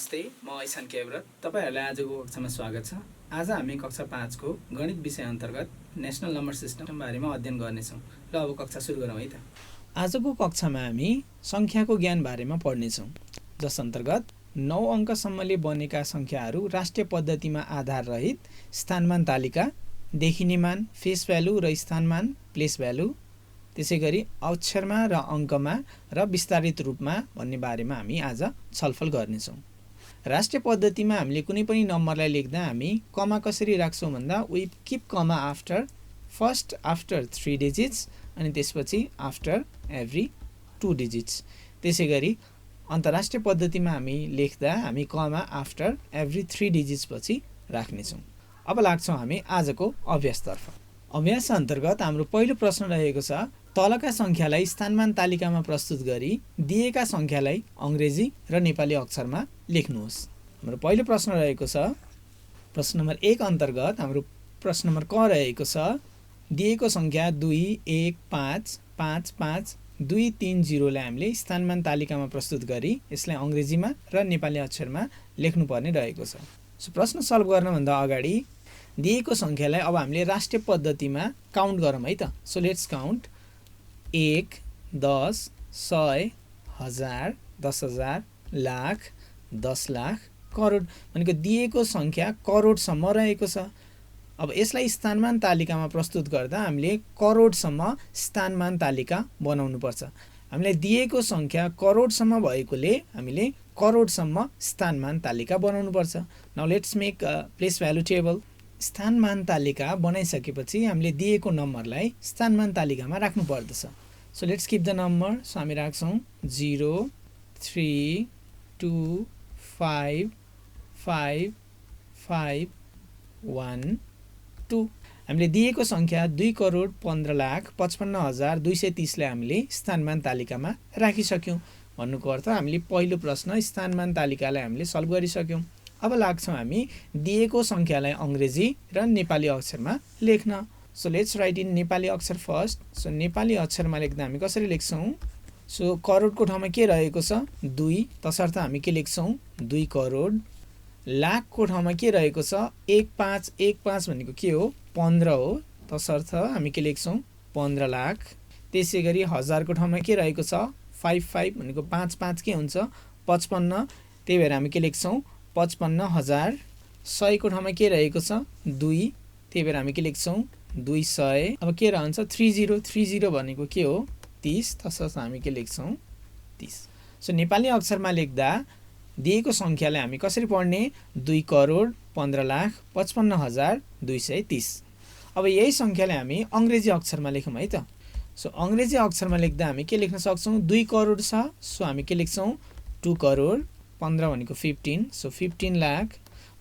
नमस्ते, म ऐसान केवरत। तपाईहरुलाई आजको कक्षामा स्वागत छ। आज हामी कक्षा 5 को गणित विषय अन्तर्गत नेशनल नम्बर सिस्टम बारेमा अध्ययन गर्नेछौँ। ल अब कक्षा सुरु गरौँ है त। आजको कक्षामा हामी संख्याको ज्ञान बारेमा पढ्नेछौँ, जस अन्तर्गत 9 अङ्कसम्मले बनेका संख्याहरू राष्ट्रिय पद्धतिमा आधार रहित स्थानमान तालिका, देखिने मान, फेस भ्यालु र स्थानमान प्लेस भ्यालु, त्यसैगरी अक्षरमा र अङ्कमा र विस्तारित रूपमा भन्ने बारेमा हामी आज छलफल गर्नेछौँ। राष्ट्रिय पद्धतिमा हामीले कुनै पनि नम्बरलाई लेख्दा हामी कमा कसरी राख्छौँ भन्दा we keep comma first after 3 digits अनि त्यसपछि आफ्टर एभ्री 2 डिजिट्स। त्यसैगरी अन्तर्राष्ट्रिय पद्धतिमा हामी लेख्दा हामी कमा आफ्टर एभ्री 3 डिजिट्स पछि राख्नेछौँ। अब लाग्छौँ हामी आजको अभ्यासतर्फ। अभ्यास अन्तर्गत हाम्रो पहिलो प्रश्न रहेको छ, तलका संख्यालाई स्थानमान तालिकामा प्रस्तुत गरी दिएका संख्यालाई अङ्ग्रेजी र नेपाली अक्षरमा लेख्नुहोस्। हाम्रो पहिलो प्रश्न रहेको छ, प्रश्न नम्बर 1 अन्तर्गत हाम्रो प्रश्न नम्बर क रहेको छ, दिएको संख्या 2 1 5 5 5 2 3 0 लाई हामीले स्थानमान तालिकामा प्रस्तुत गरी यसलाई अङ्ग्रेजीमा र नेपाली अक्षरमा लेख्नुपर्ने रहेको छ। सो प्रश्न सल्भ गर्नभन्दा अगाडि दिएको संख्यालाई अब हामीले राष्ट्रिय पद्धतिमा काउन्ट गरौँ है त। So let's count 1 10 100 1000 10,000 lakh 10 lakh crore भनेको दिएको संख्या करोडसम्म रहेको छ। अब यसलाई स्थानमान तालिकामा प्रस्तुत गर्दा हामीले करोडसम्म स्थानमान तालिका बनाउनु पर्छ। हामीलाई दिएको संख्या करोडसम्म भएकोले हामीले करोडसम्म स्थानमान तालिका बनाउनु पर्छ। Now let's make place value table. स्थानमान तालिका बनाइसकेपछि हामीले दिएको नम्बरलाई स्थानमान तालिकामा राख्नु पर्दछ। So let's keep the number. So हामी राख्छौँ 0 3 2 5 5 5 1 2। हामीले दिएको संख्या 2,15,55,230 लाई हामीले स्थानमान तालिकामा राखिसक्यौँ। भन्नुको अर्थ हामीले पहिलो प्रश्न स्थानमान तालिकालाई हामीले सल्भ गरिसक्यौँ। अब लाग्छौँ हामी दिएको संख्यालाई अङ्ग्रेजी र नेपाली अक्षरमा लेख्न। So let's write in Nepali अक्षर फर्स्ट। सो नेपाली अक्षरमा लेख्दा हामी कसरी लेख्छौँ? सो करोडको ठाउँमा के रहेको छ? 2, तसर्थ हामी के लेख्छौँ? 2 करोड। लाखको ठाउँमा के रहेको छ? 1515 भनेको के हो? 15 हो, तसर्थ हामी के लेख्छौँ? 15 लाख। त्यसै गरी हजारको ठाउँमा के रहेको छ? 55 भनेको 5 के हुन्छ? 55, त्यही भएर हामी के लेख्छौँ? 55,000। 100 को ठाउँमा के रहेको छ? 2, त्यही भएर हामी के लेख्छौँ? 200। अब के रहन्छ? 30 भनेको के हो? 30, तसर्थ हामी के लेख्छौँ? 30। सो नेपाली अक्षरमा लेख्दा दिएको संख्यालाई हामी कसरी पढ्ने? 2 करोड 15 लाख 55,230। अब यही संख्यालाई हामी अङ्ग्रेजी अक्षरमा लेखौँ है त। सो अङ्ग्रेजी अक्षरमा लेख्दा हामी के लेख्न सक्छौँ? 2 करोड छ, सो हामी के लेख्छौँ? 2 करोड। 15 भनेको 15, so 15 lakh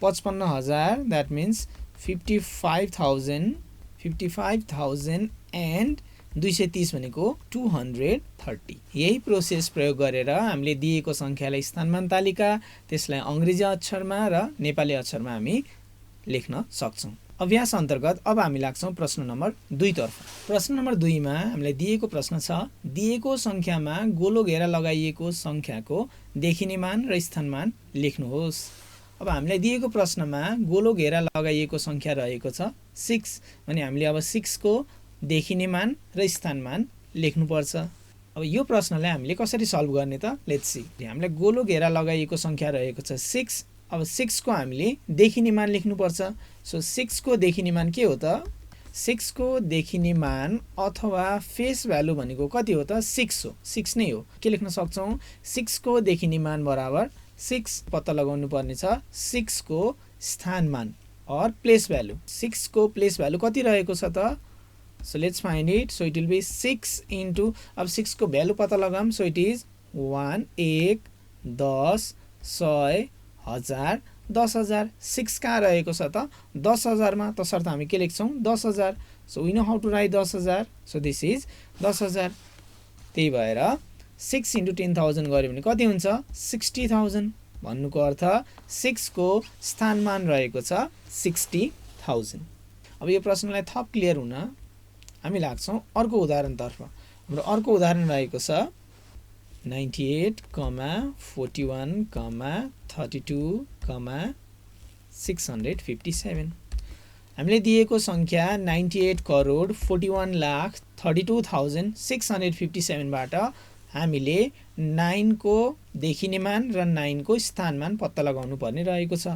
55,000 that means 55,000 and 230 भनेको 230। यही प्रोसेस प्रयोग गरेर हामीले दिएको संख्यालाई स्थानमान तालिका, त्यसलाई अङ्ग्रेजी अक्षरमा र नेपाली अक्षरमा हामी लेख्न सक्छौँ। अभ्यास अन्तर्गत अब हामी लाग्छौँ प्रश्न नम्बर 2 तर्फ। प्रश्न नम्बर 2 मा हामीलाई दिएको प्रश्न छ, दिएको संख्यामा गोलो घेरा लगाइएको संख्याको देखिने मान र स्थानमान लेख्नुहोस्। अब हामीलाई दिएको प्रश्नमा गोलो घेरा लगाइएको संख्या रहेको छ 6 भने हामीले अब 6 को देखिने मान र स्थानमान लेख्नुपर्छ। अब यो प्रश्नलाई हामीले कसरी सल्भ गर्ने त? Let's see. हामीलाई गोलो घेरा लगाइएको संख्या रहेको छ 6। अब 6 को हामीले देखिने मान लेख्नुपर्छ। सो 6 को देखिने मान के हो त? 6 को देखिने मान अथवा फेस भ्यालु भनेको कति हो त? 6 हो, 6 नै हो। के लेख्न सक्छौँ? 6 को देखिने मान बराबर 6 पत्ता लगाउनु पर्ने छ 6 को स्थानमान और प्लेस भ्यालु। 6 को प्लेस भ्यालु कति रहेको छ त? So let's find it. So it will be 6 into, अब 6 को भ्यालु पत्ता लगाऊँ। So it is 1 1 10 100 1000 10,000। 6 कहाँ रहेको छ त? 10,000 मा, तसर्थ हामी के लेख्छौँ? 10,000। So we know how to write 10,000। So this is 10,000। त्यही भएर 6 इन्टु 10,000 गऱ्यो भने कति हुन्छ? 60,000। भन्नुको अर्थ 6 को स्थानमान रहेको छ 60,000। अब यो प्रश्नलाई थप क्लियर हुन हामी लाग्छौँ अर्को उदाहरणतर्फ। हाम्रो अर्को उदाहरण रहेको छ 98, 41, 32, 657। हामीले दिएको संख्या 98 करोड 41 लाख 32,657 बाट हामीले 9 को देखिने मान र 9 को स्थानमान पत्ता लगाउनु पर्ने रहेको छ।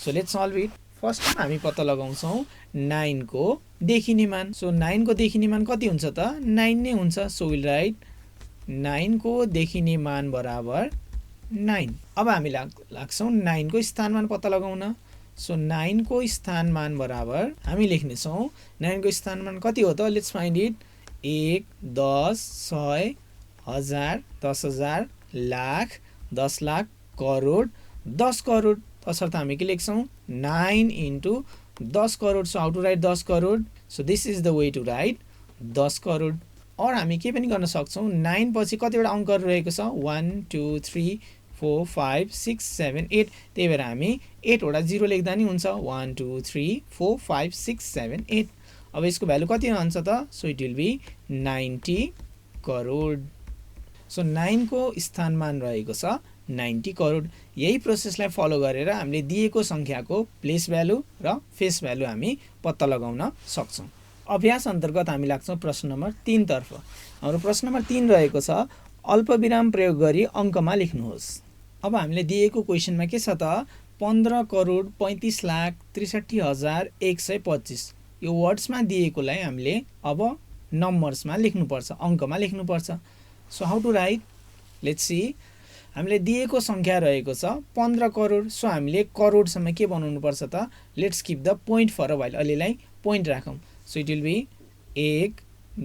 So let's solve it. First हामी पत्ता लगाउँछौं 9 को देखिने मान। सो 9 को देखिने मान कति हुन्छ त 9 नै हुन्छ। सो विल राइट 9 को देखिने मान बराबर 9। अब हामी लाग्छौं 9 को स्थानमान पत्ता लगाउन। सो 9 को स्थानमान बराबर हामी लेख्ने छौं 9 को स्थानमान कति हो त लेट्स फाइन्ड इट 1 10 100 हजार 10,000 लाख 10 लाख करोड 10 करोड तसर्थ हामी के लेख्छौं 9 into 10 crore. So how to write 10 crore. So this is the way to write 10 crore. और हामी के पनि गर्न सक्छौं 9 पछि कतिवटा अङ्कहरु रहेको छ 1 2 3 4 5 6 7 8 त्यही भएर हामी 8 वटा 0 लेख्दा नि हुन्छ 1 2 3 4 5 6 7 8। अब यसको भ्यालु कति रहन्छ त so it will be 90 crore. So 9 को स्थानमान रहेको छ 90 करोड। यही प्रोसेसलाई फलो गरेर हामीले दिएको संख्याको प्लेस भ्यालु र फेस भ्यालु हामी पत्ता लगाउन सक्छौं। अभ्यास अन्तर्गत हामी लाग्छौं प्रश्न नम्बर 3 तर्फ। हाम्रो प्रश्न नम्बर 3 रहेको छ अल्पविराम प्रयोग गरी अङ्कमा लेख्नुहोस्। अब हामीले दिएको क्वेशनमा के छ त 15 करोड 35 लाख 63,125 यो वर्ड्समा दिएकोलाई हामीले अब नम्बर्समा लेख्नुपर्छ अङ्कमा लेख्नुपर्छ। So how to write let's see. हामीले दिएको संख्या रहेको छ 15 करोड। सो हामीले करोडसम्म के बनाउनु पर्छ त let's keep the point for a while. अहिलेलाई पोइन्ट राखौं। सो इट विल बी 1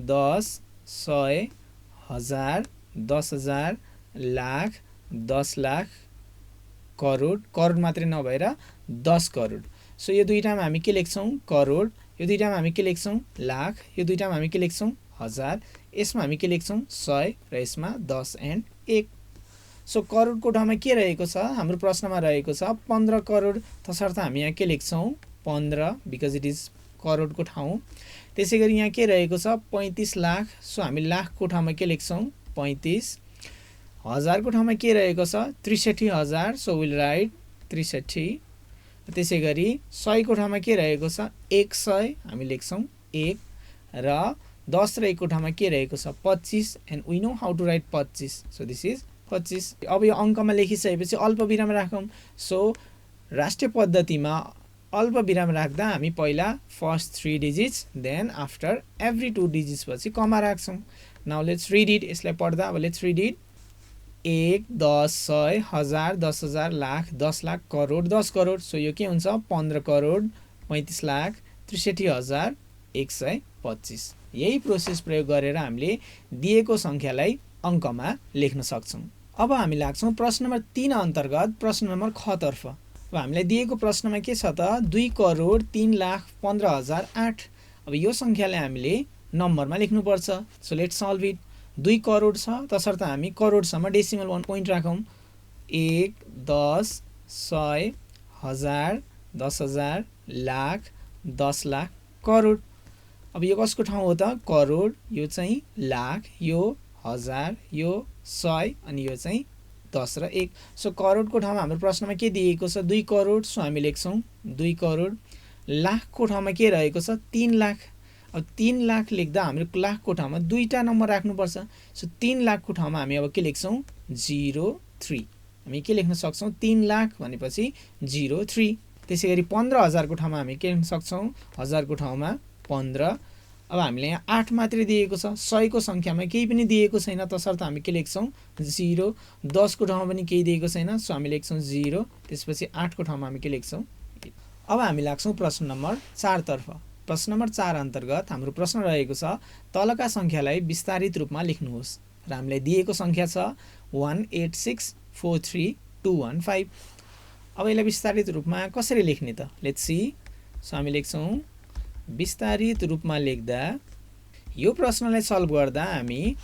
10 100 हजार 10,000 लाख 10 लाख करोड करोड मात्रै नभएर 10 करोड। सो यो दुईटामा हामी के लेख्छौं करोड यो दुईटामा हामी के लेख्छौं लाख यो दुईटामा हामी के लेख्छौं हजार यसमा हामी के लेख्छौं 100 र यसमा 10 एन्ड 1। सो करोडको ठाउँमा के रहेको छ हाम्रो प्रश्नमा रहेको छ 15 करोड तसर्थ हामी यहाँ के लेख्छौं 15 बिकज इट इज करोडको ठाउँ। त्यसैगरी यहाँ के रहेको छ 35 लाख। सो हामी लाखको ठाउँमा के लेख्छौं 35। हजारको ठाउँमा के रहेको छ 63,000। So will right 63। त्यसैगरी 100 को ठाउँमा के रहेको छ 100 हामी लेख्छौं 1 र 10 र 1 को ठाउँमा के रहेको छ 25 and we know how to write 25। So this is 25। अब यो अङ्कमा लेखिसकेपछि अल्पविराम राखौं। सो राष्ट्रिय पद्धतिमा अल्पविराम राख्दा हामी पहिला first 3 digits then after every 2 digits पछि कमा राख्छौं। Now let's read it. यसलाई पढ्दा अब लेट्स रिड इट 1 10 100 हजार 10,000 लाख 10 लाख करोड 10 करोड। सो यो के हुन्छ 15 करोड 35 लाख 63,125। यही प्रोसेस प्रयोग गरेर हामीले दिएको संख्यालाई अङ्कमा लेख्न सक्छौं। अब हामी लाग्छौं प्रश्न नम्बर 3 अन्तर्गत प्रश्न नम्बर ख तर्फ। अब हामीलाई दिएको प्रश्नमा के छ त 2 करोड 3 लाख 15,008। अब यो संख्यालाई हामीले नम्बरमा लेख्नुपर्छ। So let's solve it. 2 crore छ तसर्थ हामी करोडसम्म डेसिमल 1 पोइन्ट राखौं 1 10 100 हजार 10,000 लाख 10 लाख करोड। अब यो कसको ठाउँ हो त करोड यो चाहिँ लाख यो हजार यो 100 अनि यो चाहिँ 10 र 1। सो करोडको ठाउँमा हाम्रो प्रश्नमा के दिएको छ 2 करोड। सो हामी लेख्छौं 2 करोड। लाखको ठाउँमा के रहेको छ 3 लाख। अब 3 लाख लेख्दा हाम्रो लाखको ठाउँमा दुईटा नम्बर राख्नुपर्छ। सो 3 लाखको ठाउँमा हामी अब के लेख्छौं 03। हामी के लेख्न सक्छौं 3 लाख भनेपछि 03। त्यसैगरी 15,000 को ठाउँमा हामी के लेख्न सक्छौं हजारको ठाउँमा 15। अब हामीले यहाँ 8 मात्रै दिएको छ 100 को संख्यामा केही पनि दिएको छैन तसर्थ हामी के लेख्छौं 0। 10 को ठाउँमा पनि केही दिएको छैन सो हामी लेख्छौं 0। त्यसपछि 8 को ठाउँमा हामी के लेख्छौं। अब हामी लाग्छौं प्रश्न नम्बर 4 तर्फ। प्रश्न नम्बर 4 अन्तर्गत हाम्रो प्रश्न रहेको छ तलका संख्यालाई विस्तारित रूपमा लेख्नुहोस् र हामीलाई दिएको संख्या छ 186432115। अब यसलाई विस्तारित रूपमा कसरी लेख्ने त लेट्स सी। सो हामी लेख्छौं विस्तारित रूपमा लेख्दा यो प्रश्नलाई सल्भ गर्दा हामी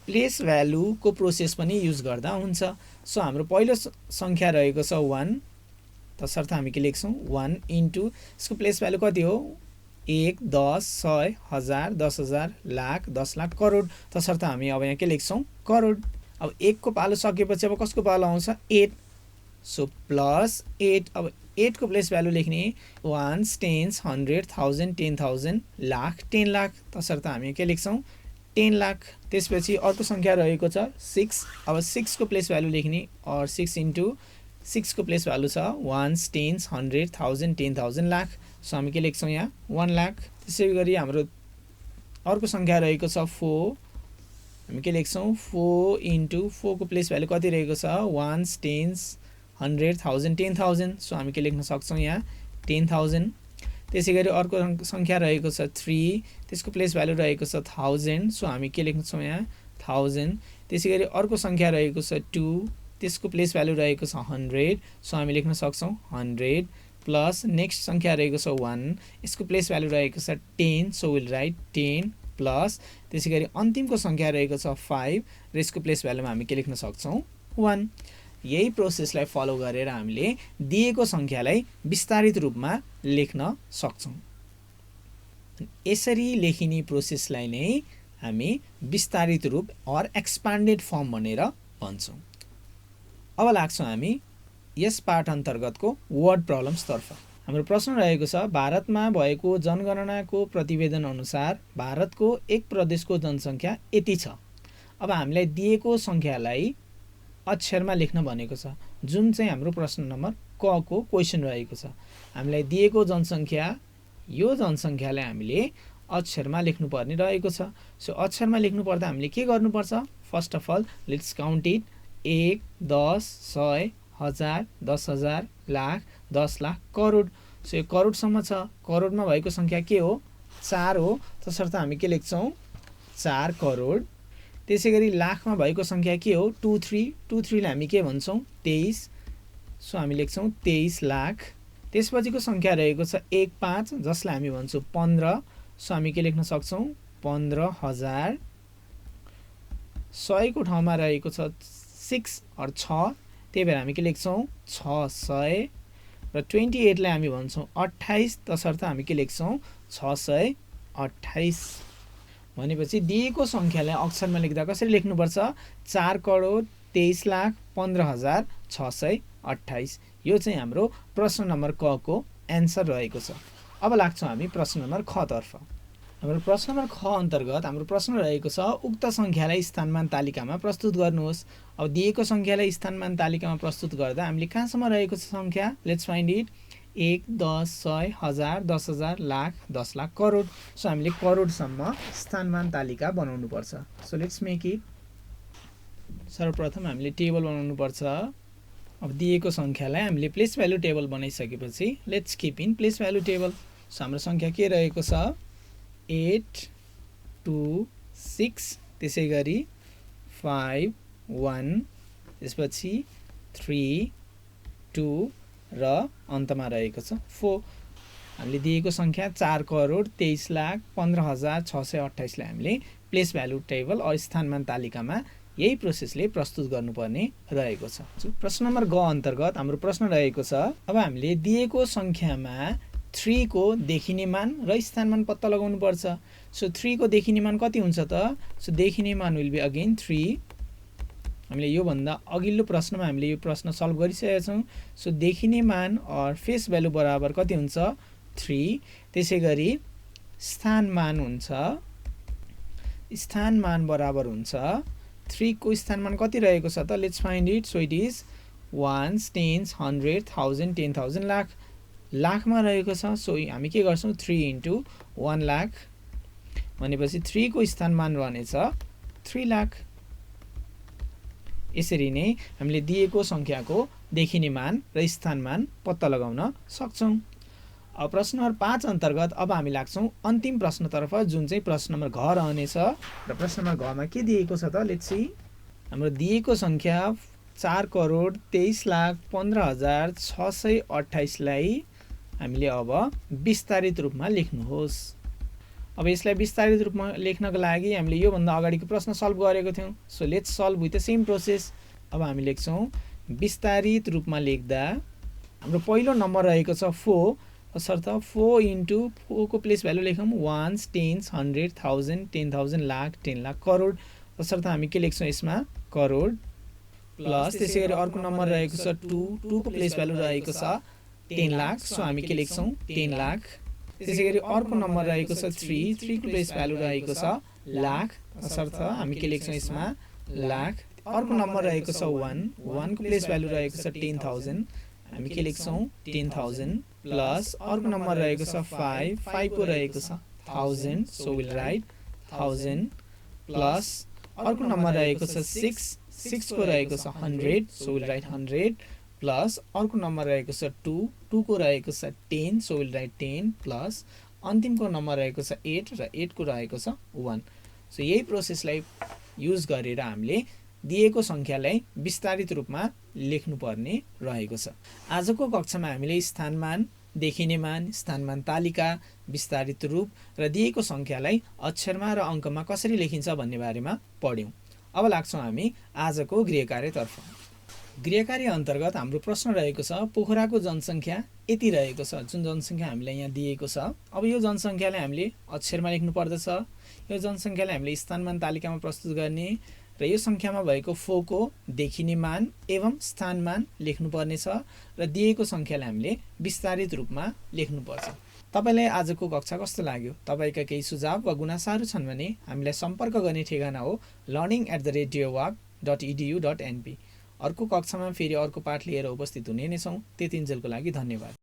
प्लेस भ्यालु को प्रोसेस पनि युज गर्दा हुन्छ। सो हाम्रो पहिलो संख्या रहेको छ 1 तसर्थ हामी के लेख्छौं 1 इन्टु यसको प्लेस भ्यालु कति हो 1 10 100 हजार 10,000 लाख 10 लाख करोड तसर्थ हामी अब यहाँ के लेख्छौं करोड। अब 1 को पालो सकेपछि अब कसको पालो आउँछ 8 सो प्लस 8 अब 8 को प्लेस भ्यालु लेख्ने 1 10 100 1000 10,000 लाख 10 लाख तसर्थ हामी के लेख्छौँ 10 लाख। त्यसपछि अर्को संख्या रहेको छ 6 अब 6 को प्लेस भ्यालु लेख्ने और 6 इन्टु 6 को प्लेस भ्यालु छ 1 10 100 1000 10,000 लाख सो हामी के लेख्छौँ यहाँ 1 लाख। त्यसै गरी हाम्रो अर्को संख्या रहेको छ 4 हामी के लेख्छौँ 4 इन्टु 4 को प्लेस भ्यालु कति रहेको छ 1 10 100 1000 10,000 सो हामी के लेख्न सक्छौँ यहाँ 10,000। त्यसै गरी अर्को संख्या रहेको छ 3 त्यसको प्लेस भ्यालु रहेको छ 1000 सो हामी के लेख्छौँ यहाँ 1000। त्यसै गरी अर्को संख्या रहेको छ 2 त्यसको प्लेस भ्यालु रहेको छ 100 सो हामी लेख्न सक्छौँ 100 प्लस नेक्स्ट संख्या रहेको छ 1 यसको प्लेस भ्यालु रहेको छ 10 सो विल राइट 10 प्लस त्यसै गरी अन्तिमको संख्या रहेको छ 5 र यसको प्लेस भ्यालुमा हामी के लेख्न सक्छौँ 1। यही प्रोसेसलाई फलो गरेर हामीले दिएको संख्यालाई विस्तारित रूपमा लेख्न सक्छौँ। यसरी लेखिने प्रोसेसलाई नै हामी विस्तारित रूप और एक्सपान्डेड फर्म भनेर भन्छौँ। अब लाग्छौँ हामी यस पाठ अन्तर्गतको वर्ड प्रब्लम्स तर्फ। हाम्रो प्रश्न रहेको छ भारतमा भएको जनगणनाको प्रतिवेदन अनुसार भारतको एक प्रदेशको जनसङ्ख्या यति छ। अब हामीलाई दिएको संख्यालाई अक्षरमा लेख्न भनेको छ जुन चाहिँ हाम्रो प्रश्न नम्बर क को क्वेशन रहेको छ। हामीलाई दिएको जनसङ्ख्या यो जनसङ्ख्यालाई हामीले अक्षरमा लेख्नुपर्ने रहेको छ। सो अक्षरमा लेख्नु पर्दा हामीले के गर्नुपर्छ first of all let's count it 1 10 100 1000 10,000 lakh 10 lakh crore. So यो करोडसम्म छ करोडमा भएको संख्या के हो 4 हो तसर्थ हामी के लेख्छौँ 4 करोड। त्यसै गरी लाखमा भएको संख्या के हो 23 लाई हामी के भन्छौँ 23 सो हामी लेख्छौँ 23 लाख। त्यसपछिको संख्या रहेको छ 15 जसलाई हामी भन्छौँ 15 सो हामी के लेख्न सक्छौँ 15,000। 100 को ठाउँमा रहेको छ 6 और 6 त्यही भएर हामी के लेख्छौँ 600 र 28 लाई हामी भन्छौँ 28 तसर्थ हामी के लेख्छौँ 628। भनेपछि दिएको संख्यालाई अक्षरमा लेख्दा कसरी लेख्नुपर्छ 4 करोड 23 लाख 15,628। यो चाहिँ हाम्रो प्रश्न नम्बर क को एन्सर रहेको छ। अब लाग्छौँ हामी प्रश्न नम्बर ख तर्फ। हाम्रो प्रश्न नम्बर ख अन्तर्गत हाम्रो प्रश्न रहेको छ उक्त संख्यालाई स्थानमान तालिकामा प्रस्तुत गर्नुहोस्। अब दिएको संख्यालाई स्थानमान तालिकामा प्रस्तुत गर्दा हामीले कहाँसम्म रहेको छ संख्या let's find it 1 10 100 1000 10,000 lakh 10 lakh crore. So हामीले करोडसम्म स्थानमान तालिका बनाउनु पर्छ। So let's make it. सर्वप्रथम हामीले टेबल बनाउनु पर्छ। अब दिएको संख्यालाई हामीले प्लेस भ्यालु टेबल बनाइसकेपछि let's keep in place value table. So हाम्रो संख्या के रहेको छ 8 2 6 त्यसै गरी 5 1 त्यसपछि 3 2 र अन्तमा रहेको छ 4। हामीले दिएको संख्या 4 करोड 23 लाख 15,628 लाई हामीले प्लेस भ्यालु टेबल और स्थानमान तालिकामा यही प्रोसेसले प्रस्तुत गर्नुपर्ने रहेको छ। प्रश्न नम्बर ग अन्तर्गत हाम्रो प्रश्न रहेको छ अब हामीले दिएको संख्यामा 3 को देखिने मान र स्थानमान पत्ता लगाउनु पर्छ। सो 3 को देखिने मान कति हुन्छ त सो देखिने मान विल बी अगेन 3। हामीले यो भन्दा अघिल्लो प्रश्नमा हामीले यो प्रश्न सल्भ गरिसकेका छौँ। सो देखिने मान और फेस भ्यालु बराबर कति हुन्छ 3। त्यसै गरी स्थान मान हुन्छ स्थान मान बराबर हुन्छ 3 को स्थान मान कति रहेको छ त let's find it. So it is 1 10 100 1000 10,000 lakh लाखमा रहेको छ। सो हामी के गर्छौँ 3 इन्टु 1 लाख भनेपछि 3 को स्थान मान रहनेछ 3 लाख। यसरी नै हामीले दिएको संख्याको देखिने मान र स्थान मान पत्ता लगाउन सक्छौँ। अब प्रश्न नम्बर 5 अन्तर्गत अब हामी लाग्छौँ अन्तिम प्रश्नतर्फ जुन चाहिँ प्रश्न नम्बर घ रहनेछ र प्रश्न नम्बर घ मा के दिएको छ त लेट्स सी। हाम्रो दिएको संख्या 4 करोड 23 लाख 15,628 लाई हामीले अब विस्तारित रूपमा लेख्नुहोस्। अब यसलाई विस्तारित रूपमा लेख्नको लागि हामीले यो भन्दा अगाडिको प्रश्न सल्भ गरेको थियौं। So let's solve with the same process. अब हामी लेख्छौं विस्तारित रूपमा लेख्दा हाम्रो पहिलो नम्बर रहेको छ 4 तसर्थ 4 इन्टु 4 को प्लेस भ्यालु लेखौं 1 10 100 1000 10,000 लाख 10 लाख करोड तसर्थ हामी के लेख्छौँ यसमा करोड प्लस त्यसै गरी अर्को नम्बर रहेको छ 2 को प्लेस भ्यालु रहेको छ 10 लाख सो हामी के लेख्छौँ 10 लाख त्यसै गरी अर्को नम्बर रहेको छ 3 को प्लेस भ्यालु रहेको छ लाख तसर्थ हामी के लेख्छौँ यसमा लाख अर्को नम्बर रहेको छ 1 को प्लेस भ्यालु रहेको छ 10,000 हामी के लेख्छौँ 10,000 प्लस अर्को नम्बर रहेको छ 5 को रहेको छ 1000 सो विल राइट 1000 प्लस अर्को नम्बर रहेको छ 6 को रहेको छ 100 सो विल राइट 100 प्लस अर्को नम्बर रहेको छ 2 को रहेको छ 10 सो विल राइट 10 प्लस अन्तिमको नम्बर रहेको छ 8 र 8 को रहेको छ 1 सो यही प्रोसेसलाई युज गरेर हामीले दिएको सङ्ख्यालाई विस्तारित रूपमा लेख्नुपर्ने रहेको छ। आजको कक्षामा हामीले स्थानमान, देखिने मान, स्थानमान तालिका, विस्तारित रूप र दिएको सङ्ख्यालाई अक्षरमा र अङ्कमा कसरी लेखिन्छ भन्ने बारेमा पढ्यौँ। अब लाग्छौँ हामी आजको गृहकार्यतर्फ। गृहकार्य अन्तर्गत हाम्रो प्रश्न रहेको छ पोखराको जनसङ्ख्या यति रहेको छ, जुन जनसङ्ख्या हामीलाई यहाँ दिएको छ। अब यो जनसङ्ख्यालाई हामीले अक्षरमा लेख्नु पर्दछ, यो जनसङ्ख्यालाई हामीले स्थानमान तालिकामा प्रस्तुत गर्ने र यो सङ्ख्यामा भएको फोको देखिने मान एवं स्थानमान लेख्नुपर्नेछ र दिएको सङ्ख्यालाई हामीले विस्तारित रूपमा लेख्नुपर्छ। तपाईलाई आजको कक्षा कस्तो लाग्यो? तपाईका केही सुझाव वा गुनासाहरू छन् भने हामीलाई सम्पर्क गर्ने ठेगाना हो learning@deowag.edu.np। अर्को कक्षामा फेरि अर्को पाठ लिएर उपस्थित हुने नै छौँ। त्यतिन्जेलको लागि धन्यवाद।